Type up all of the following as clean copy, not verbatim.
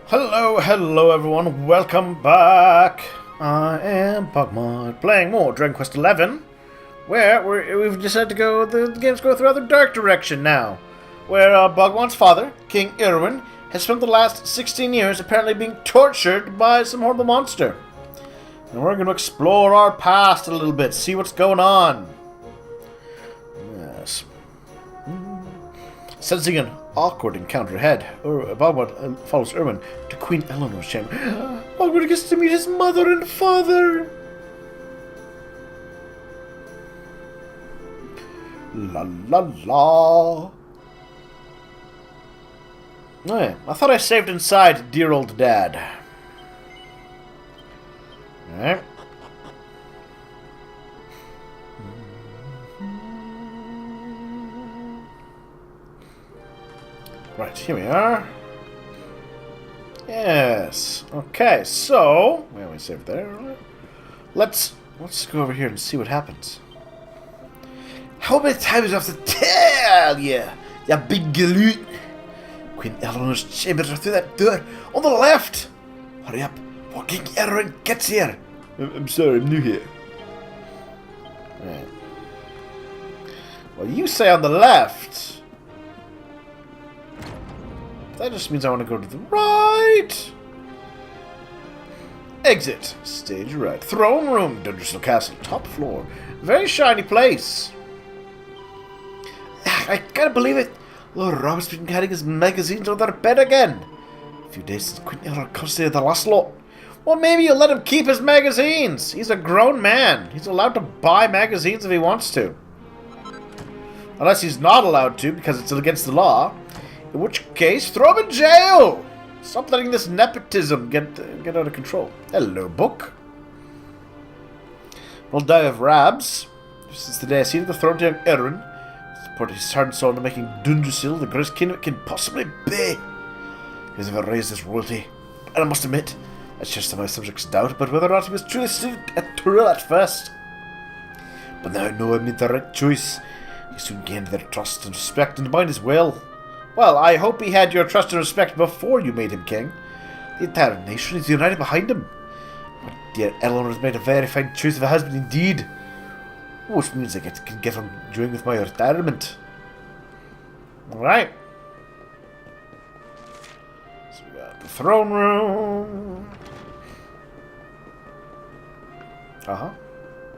Hello everyone, welcome back. I am BogMod, playing more Dragon Quest XI, where we've decided to go, the games go through a rather dark direction now, where BogMod's father, King Irwin, has spent the last 16 years apparently being tortured by some horrible monster. And we're going to explore our past a little bit, see what's going on. Yes. Sensing an awkward encounter ahead, BogMod follows Irwin to Queen Eleanor's chamber. BogMod gets to meet his mother and father. La la la. Oh yeah, I thought I saved inside, dear old dad. Alright. Right, here we are. Yes. Okay, so we saved there. Let's go over here and see what happens. How many times do I have to tell you, you big galoot? Queen Eleanor's chambers are through that door on the left. Hurry up, before King Erwin gets here. I'm sorry, I'm new here. Right. Well, you say on the left. That just means I want to go to the right. Exit. Stage right. Throne room. Dungersville Castle. Top floor. Very shiny place. I can't believe it. Lord Robert's been carrying his magazines under bed again. A few days since Queen Eleanor considered the last lot. Well, maybe you'll let him keep his magazines. He's a grown man. He's allowed to buy magazines if he wants to. Unless he's not allowed to because it's against the law. In which case, throw him in jail! Stop letting this nepotism get out of control. Hello, book. Will die of rabs. Since the day I ceded the throne to young Erwin, supported his heart and soul into making Dundrasil the greatest king it can possibly be. He has never raised his royalty, and I must admit, I shared my subjects' doubt about whether or not he was truly true at first. But now I know I made the right choice. He soon gained their trust and respect, and mine as well. Well, I hope he had your trust and respect before you made him king. The entire nation is united behind him. My dear Eleanor has made a very fine choice of a husband indeed. Which means I can get on enjoying with my retirement. Alright. So we got the throne room.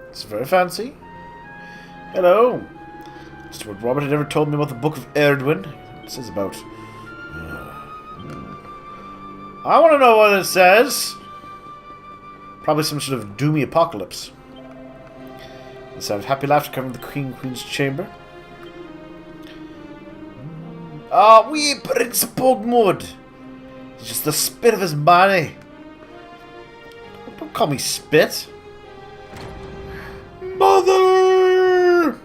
It's very fancy. Hello. Steward Robert had never told me about the Book of Erdwin. It says about... I want to know what it says. Probably some sort of doomy apocalypse. The sound of happy laughter coming from the Queen's chamber. We Prince BogMod. He's just the spit of his money. Don't call me spit. Mother!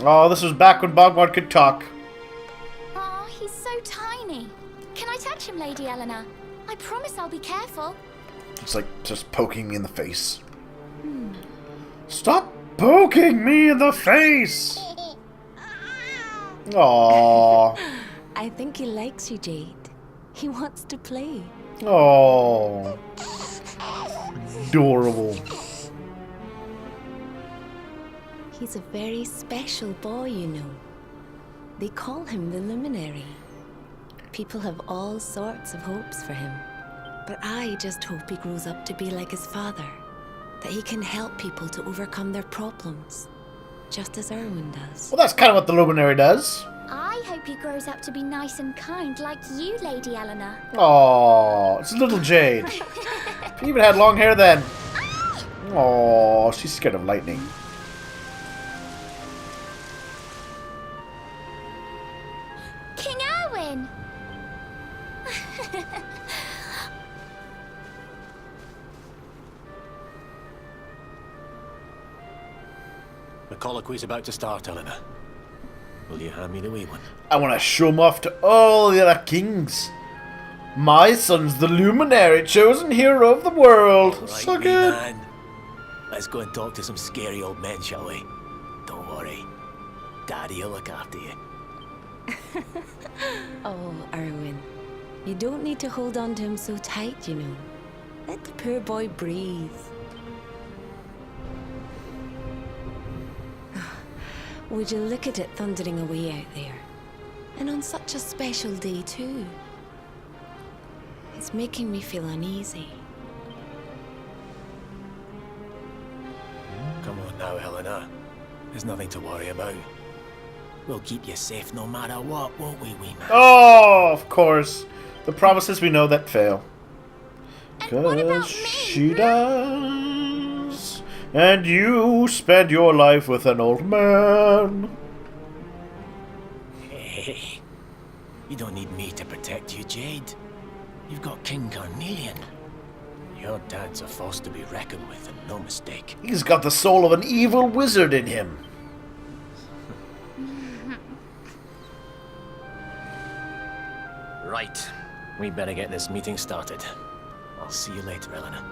Oh, this was back when BogMod could talk. Oh, he's so tiny. Can I touch him, Lady Eleanor? I promise I'll be careful. It's like just poking me in the face. Stop poking me in the face! Aww. I think he likes you, Jade. He wants to play. Aww. Adorable. He's a very special boy, you know. They call him the Luminary. People have all sorts of hopes for him. But I just hope he grows up to be like his father. That he can help people to overcome their problems. Just as Erwin does. Well, that's kind of what the Luminary does. I hope he grows up to be nice and kind like you, Lady Eleanor. Aww, it's little Jade. She even had long hair then. Aww, she's scared of lightning. King Erwin! The colloquy's about to start, Eleanor. Will you hand me the wee one? I want to show him off to all the other kings. My son's the luminary, chosen hero of the world. Right, Suck wee it. man. Let's go and talk to some scary old men, shall we? Don't worry. Daddy will look after you. Oh, Erwin. You don't need to hold on to him so tight, you know. Let the poor boy breathe. Would you look at it thundering away out there? And on such a special day, too. It's making me feel uneasy. Come on now, Helena. There's nothing to worry about. We'll keep you safe no matter what, won't we, wee man? Oh, of course. The promises we know that fail. And what about me? She does. And you spend your life with an old man. Hey, you don't need me to protect you, Jade. You've got King Carnelian. Your dad's a force to be reckoned with, and no mistake. He's got the soul of an evil wizard in him. Right. We better get this meeting started. I'll see you later, Helena.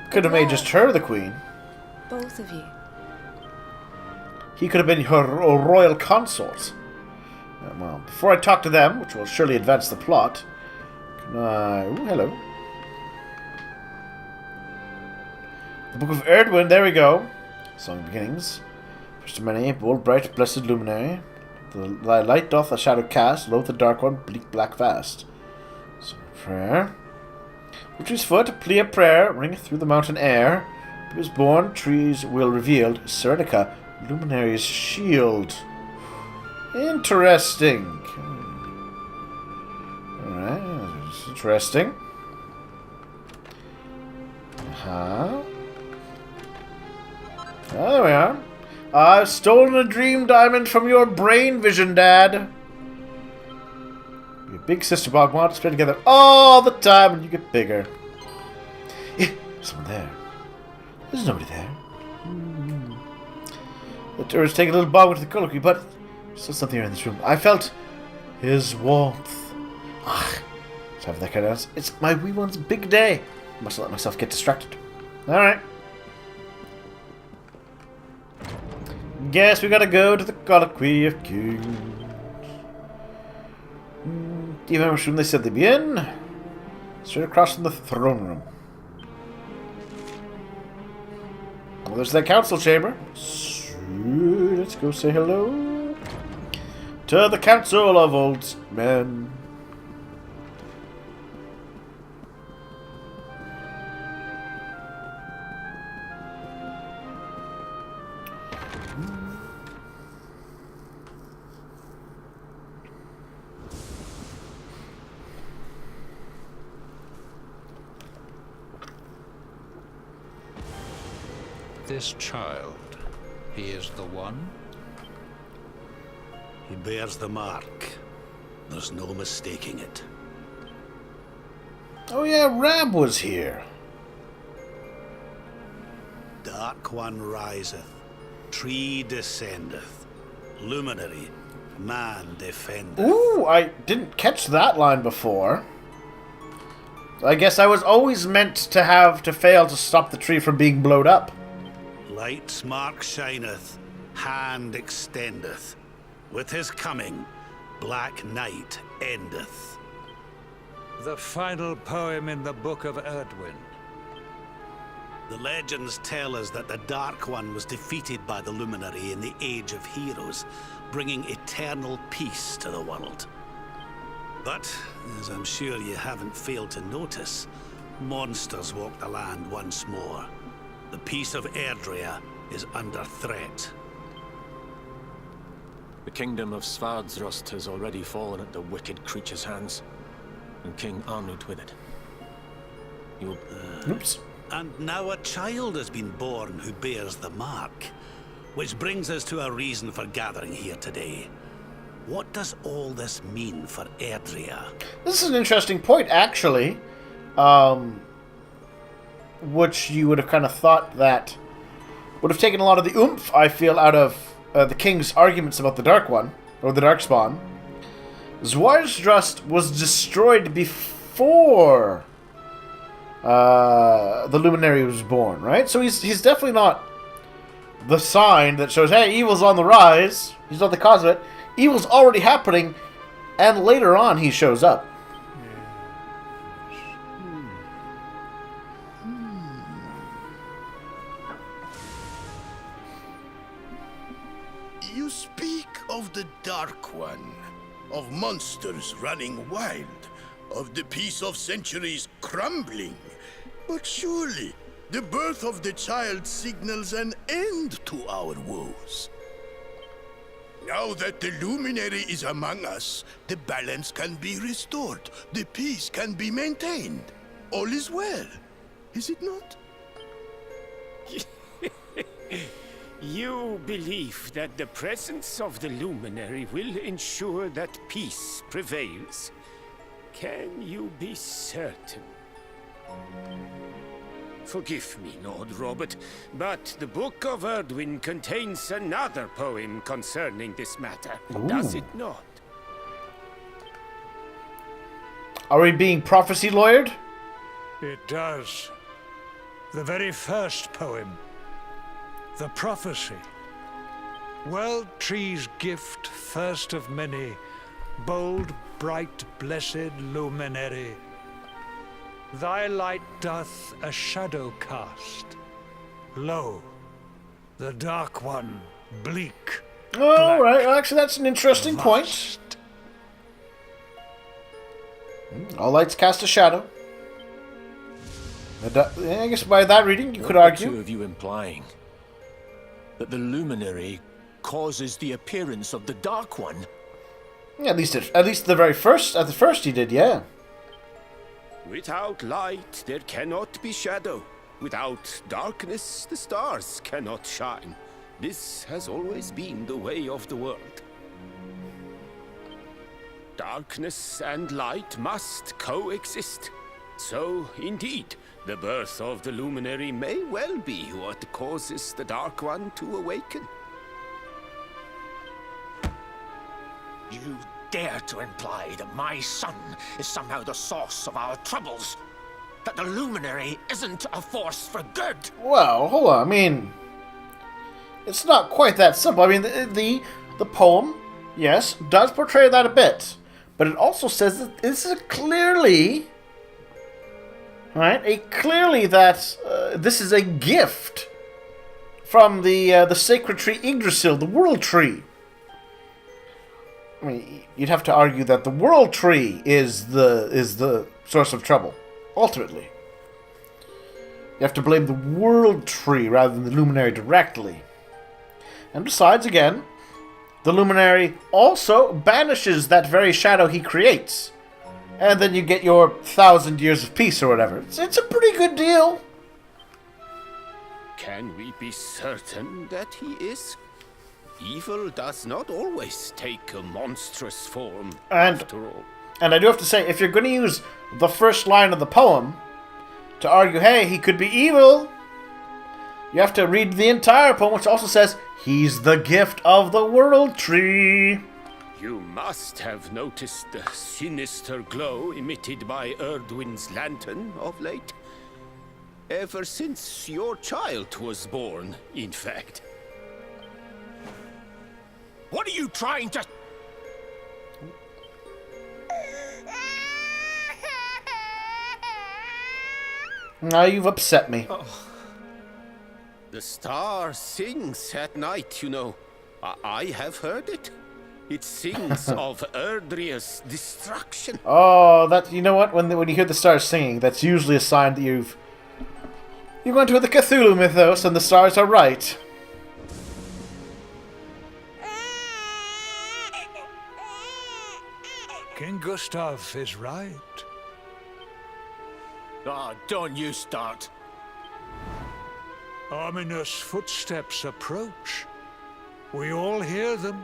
Could have made just her the queen. Both of you. He could have been her royal consort. Well, before I talk to them, which will surely advance the plot, can I... Ooh, hello. The Book of Erdwin, there we go. Song of Beginnings. First of many, bold, bright, blessed luminary. Thy light doth a shadow cast, lo the dark one, bleak black vast. So, prayer. Witch's foot, a plea of prayer, ringeth through the mountain air. He was born, trees will revealed, Sernica, luminary's shield. Interesting. Alright, that's interesting. Uh-huh. Oh, there we are. I've stolen a dream diamond from your brain vision, Dad. Your big sister BogMod play together all the time and you get bigger. Someone there. There's nobody there. The tourists take a little bog into the colloquy, but there's still something here in this room. I felt his warmth. Time for that kind of dance. It's my wee one's big day. I mustn't let myself get distracted. Alright. Guess we gotta go to the Colloquy of Kings. Do you remember which room they said they'd be in? Straight across from the throne room. Well, there's that council chamber. So, let's go say hello to the Council of Old Men. This child, he is the one? He bears the mark. There's no mistaking it. Oh yeah, Rab was here. Dark one riseth, tree descendeth, luminary, man defendeth. Ooh, I didn't catch that line before. I guess I was always meant to have to fail to stop the tree from being blown up. Light's mark shineth, hand extendeth. With his coming, black night endeth. The final poem in the Book of Erdwin. The legends tell us that the Dark One was defeated by the Luminary in the Age of Heroes, bringing eternal peace to the world. But, as I'm sure you haven't failed to notice, monsters walk the land once more. The peace of Erdrea is under threat. The kingdom of Svardsrust has already fallen at the wicked creature's hands, and King Arnud with it. You'll... Oops. And now a child has been born who bears the mark, which brings us to a reason for gathering here today. What does all this mean for Erdrea? This is an interesting point, actually. Which you would have kind of thought that would have taken a lot of the oomph, I feel, out of the king's arguments about the Dark One, or the Darkspawn. Svardsrust was destroyed before the Luminary was born, right? So he's definitely not the sign that shows, hey, evil's on the rise. He's not the cause of it. Evil's already happening, and later on he shows up. You speak of the Dark One, of monsters running wild, of the peace of centuries crumbling. But surely, the birth of the child signals an end to our woes. Now that the Luminary is among us, the balance can be restored, the peace can be maintained. All is well, is it not? You believe that the presence of the Luminary will ensure that peace prevails? Can you be certain? Forgive me, Lord Robert, but the Book of Erdwin contains another poem concerning this matter, does it not? Are we being prophecy lawyered? It does. The very first poem. The prophecy. World Tree's gift, first of many, bold, bright, blessed luminary. Thy light doth a shadow cast. Lo, the Dark One, bleak. Oh, right. Well, actually, that's an interesting point. All lights cast a shadow. I guess by that reading, you could argue. What are the two of you implying? That the Luminary causes the appearance of the Dark One? Yeah, at least the first he did, yeah. Without light, there cannot be shadow. Without darkness, the stars cannot shine. This has always been the way of the world. Darkness and light must coexist. So, indeed, the birth of the Luminary may well be what causes the Dark One to awaken. You dare to imply that my son is somehow the source of our troubles? That the Luminary isn't a force for good? Well, hold on. I mean, it's not quite that simple. I mean, the poem, yes, does portray that a bit, but it also says that this is clearly, right? Clearly that this is a gift from the sacred tree Yggdrasil, the World Tree. I mean, you'd have to argue that the World Tree is the source of trouble, ultimately. You have to blame the World Tree rather than the Luminary directly. And besides, again, the Luminary also banishes that very shadow he creates. And then you get your 1,000 years of peace or whatever. It's a pretty good deal. Can we be certain that he is? Evil does not always take a monstrous form, after all. And I do have to say, if you're going to use the first line of the poem to argue, hey, he could be evil, you have to read the entire poem, which also says, he's the gift of the World Tree. You must have noticed the sinister glow emitted by Erdwin's lantern of late. Ever since your child was born, in fact. What are you trying to... Now you've upset me. The star sings at night, you know. I have heard it. It sings of Erdria's destruction. Oh, that, you know what? When you hear the stars singing, that's usually a sign that you're going to the Cthulhu mythos and the stars are right. King Gustav is right. Ah, don't you start. Ominous footsteps approach. We all hear them.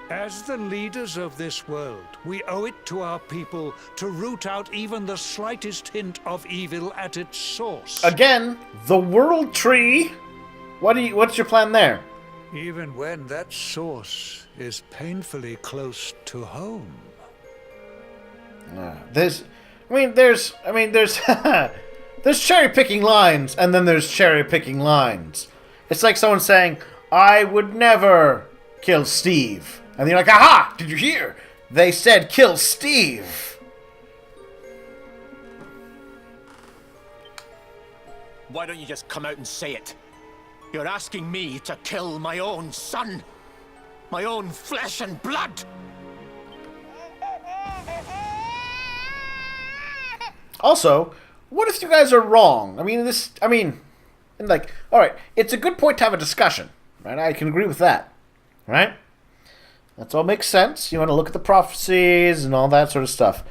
As the leaders of this world, we owe it to our people to root out even the slightest hint of evil at its source. Again, the World Tree. What's your plan there? Even when that source is painfully close to home. There's There's cherry-picking lines, and then there's cherry-picking lines. It's like someone saying, I would never kill Steve. And you're like, aha! Did you hear? They said kill Steve. Why don't you just come out and say it? You're asking me to kill my own son. My own flesh and blood. Also, what if you guys are wrong? Alright, it's a good point to have a discussion, right? I can agree with that, right? That all makes sense. You want to look at the prophecies and all that sort of stuff.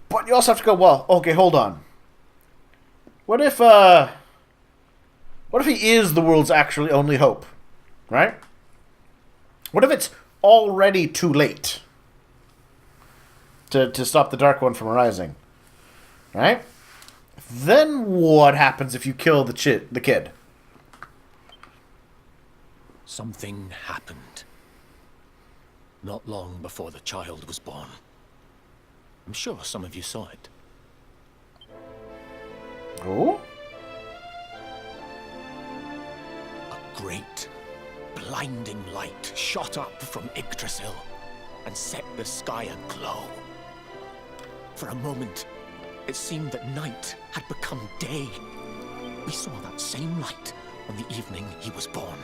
But you also have to go, well, okay, hold on. What if he is the world's actually only hope, right? What if it's already too late to stop the Dark One from arising, right? Then what happens if you kill the kid? Something happened. Not long before the child was born. I'm sure some of you saw it. Oh? A great, blinding light shot up from Yggdrasil and set the sky aglow. For a moment, it seemed that night had become day. We saw that same light on the evening he was born.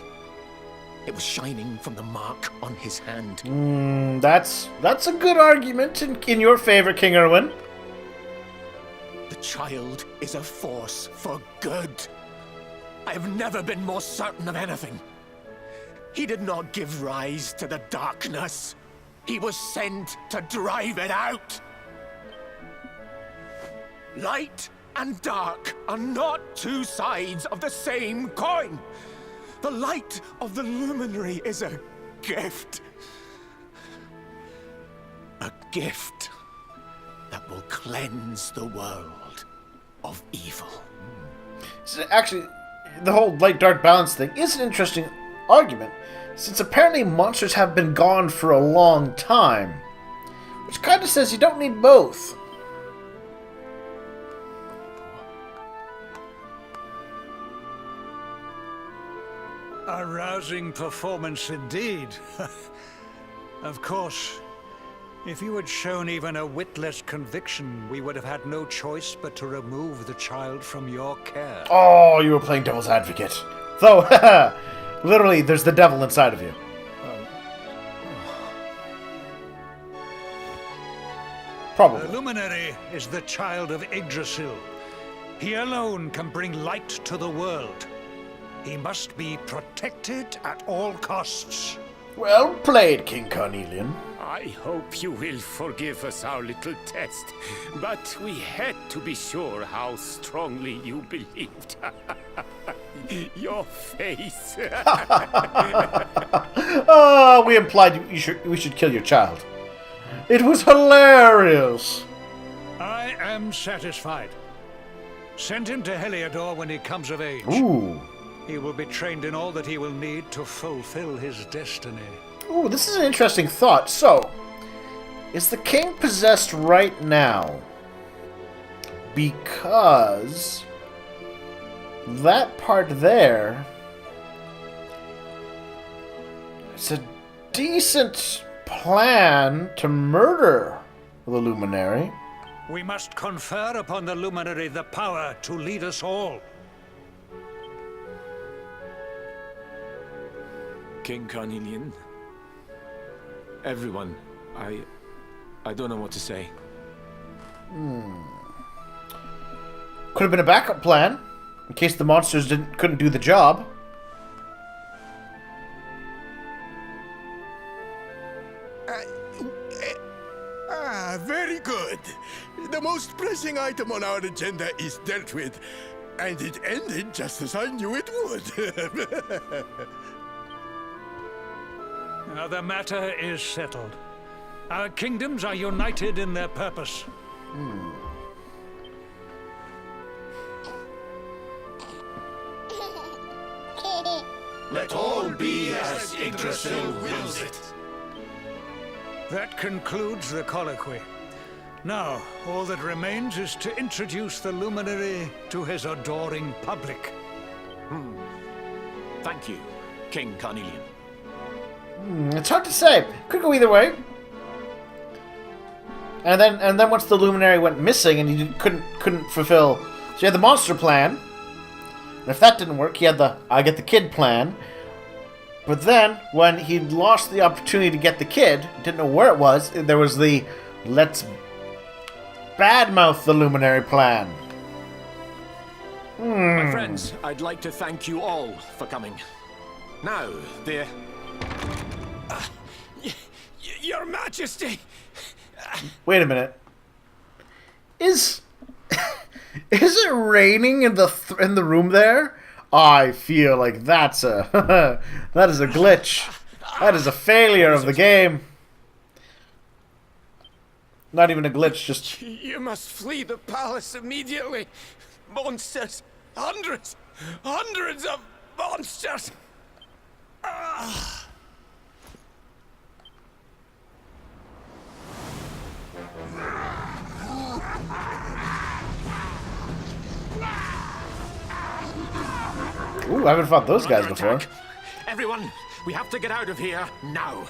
It was shining from the mark on his hand. That's a good argument in your favor, King Erwin. The child is a force for good. I have never been more certain of anything. He did not give rise to the darkness. He was sent to drive it out. Light and dark are not two sides of the same coin. The light of the luminary is a gift. A gift that will cleanse the world of evil. So actually, the whole light-dark balance thing is an interesting argument, since apparently monsters have been gone for a long time. Which kind of says you don't need both. A rousing performance indeed. Of course, if you had shown even a whit less conviction, we would have had no choice but to remove the child from your care. Oh, you were playing devil's advocate. Though, literally, there's the devil inside of you. Probably. The luminary is the child of Yggdrasil. He alone can bring light to the world. He must be protected at all costs. Well played, King Carnelian. I hope you will forgive us our little test, but we had to be sure how strongly you believed. Your face. Oh, we implied we should kill your child. It was hilarious. I am satisfied. Send him to Heliodore when he comes of age. Ooh. He will be trained in all that he will need to fulfill his destiny. Ooh, this is an interesting thought. So, is the king possessed right now? Because that part there, it's a decent plan to murder the luminary. We must confer upon the luminary the power to lead us all. King Carnelian. Everyone. I don't know what to say. Could have been a backup plan, in case the monsters couldn't do the job. Very good. The most pressing item on our agenda is dealt with, and it ended just as I knew it would. Now the matter is settled. Our kingdoms are united in their purpose. Let all be as Yggdrasil wills it. That concludes the colloquy. Now, all that remains is to introduce the luminary to his adoring public. Thank you, King Carnelian. It's hard to say. Could go either way. And then once the luminary went missing and he couldn't fulfill, so he had the monster plan. And if that didn't work, he had the I get the kid plan. But then when he lost the opportunity to get the kid, didn't know where it was, there was the let's badmouth the luminary plan. My friends, I'd like to thank you all for coming. Now, Your Majesty! Wait a minute. Is it raining in the room there? I feel like that's a that is a glitch. That is a failure of the game. Not even a glitch, just You must flee the palace immediately. Monsters! Hundreds of monsters! Ooh, I haven't fought those guys under before. attack. Everyone, we have to get out of here now.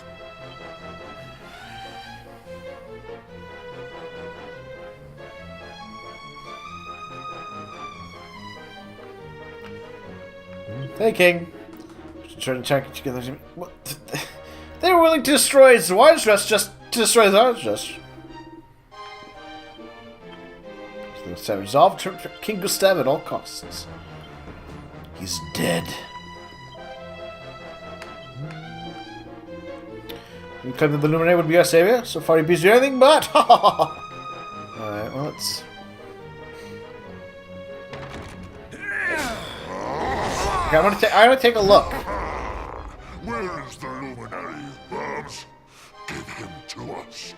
Hey, King. Trying to check together. They were willing to destroy Zwaardrest just to destroy Zwaardrest. So they said resolve to King Gustav at all costs. He's dead. You claimed that the Luminary would be our savior. So far, he beats you anything but. Alright, well, let's. Okay, I'm gonna take a look. Where is the luminary, Worms? Give him to us.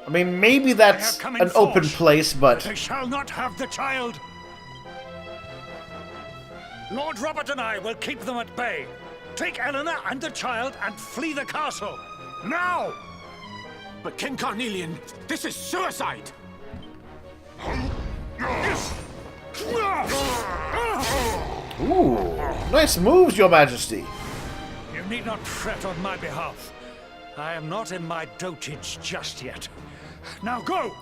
I mean, maybe that's come an in open force. place, but They shall not have the child. Lord Robert and I will keep them at bay. Take Eleanor and the child and flee the castle. Now! But King Carnelian, this is suicide! ooh, nice moves, Your Majesty. You need not fret on my behalf. I am not in my dotage just yet. Now go!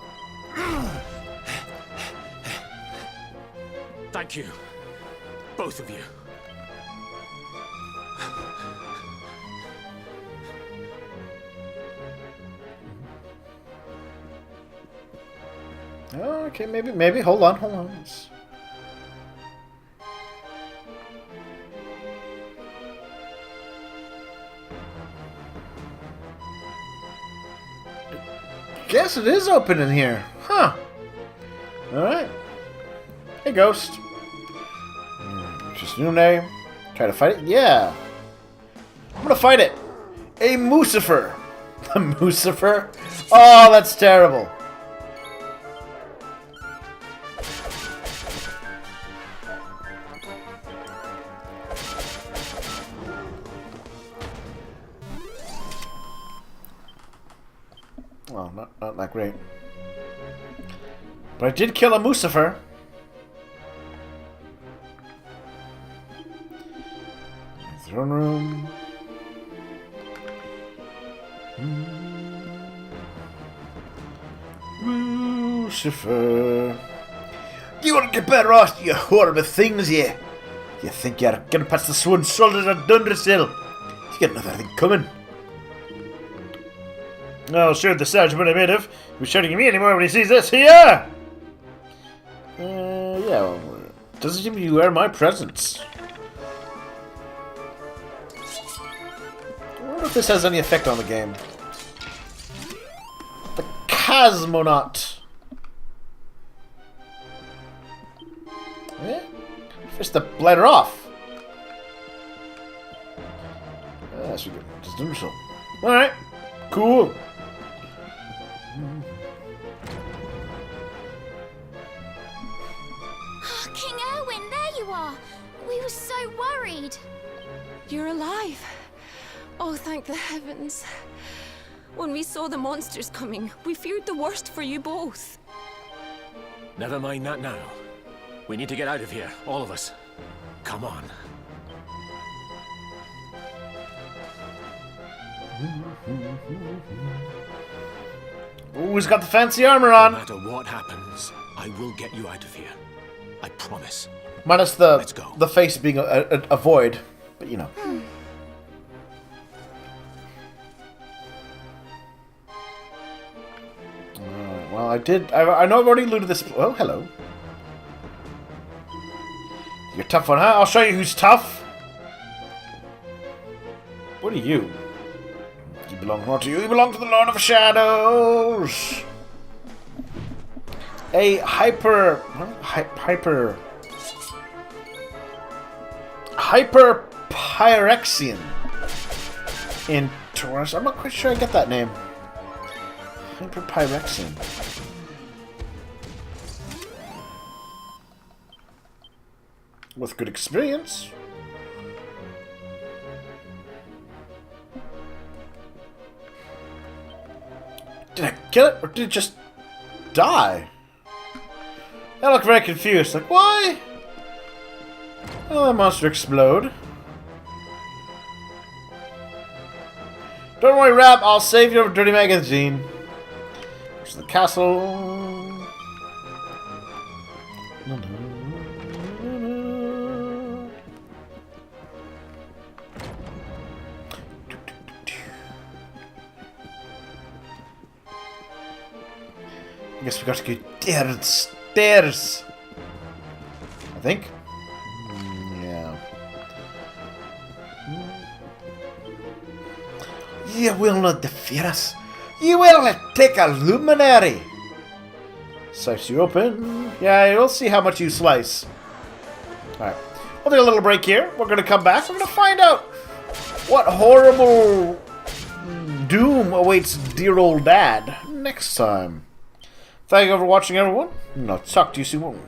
Thank you, both of you. Okay, maybe. Hold on. Let's- Guess it is open in here. Huh. Alright. Hey, Ghost. Just new name. Try to fight it? Yeah. I'm gonna fight it. A Mucifer. A Mucifer? Oh, that's terrible. Well, not that great. But I did kill a Mucifer. Throne room. Mucifer. You want to get better off, you horrible things, you. You think you're gonna pass the sworn shoulders of Dundrasil? You got another thing coming. Oh, sure, the sergeant would have made of. He'll be shouting at me anymore when he sees this. Here! Yeah, well, doesn't seem to wear my presence. I wonder if this has any effect on the game. The Cosmonaut. Yeah? Fist the bladder off. That's good. Just do so. Alright. Cool. King Erwin, there you are. We were so worried. You're alive. Oh, thank the heavens. When we saw the monsters coming, we feared the worst for you both. Never mind that now. We need to get out of here, all of us. Come on. Ooh, he's got the fancy armor on. No matter what happens, I will get you out of here. I promise. Minus Let's go. the face being a void, but you know. Well, I know I've already looted this. Oh, hello. You're a tough one, huh? I'll show you who's tough. What are you? You belong not to you. You belong to the Lord of Shadows. A hyper Pyrexian in Taurus. I'm not quite sure I get that name. Hyper Pyrexian. With good experience. Did I kill it or did it just die? I look very confused. Like, why? Oh, that monster explode. Don't worry, Rap. I'll save your dirty magazine. There's the castle. I guess we got to go downstairs. I think. Yeah. You will not defeat us. You will take a luminary. Slice you open. Yeah, we'll see how much you slice. Alright. We'll take a little break here. We're going to come back. We're going to find out what horrible doom awaits dear old dad next time. Thank you for watching, everyone. And I'll talk to you soon.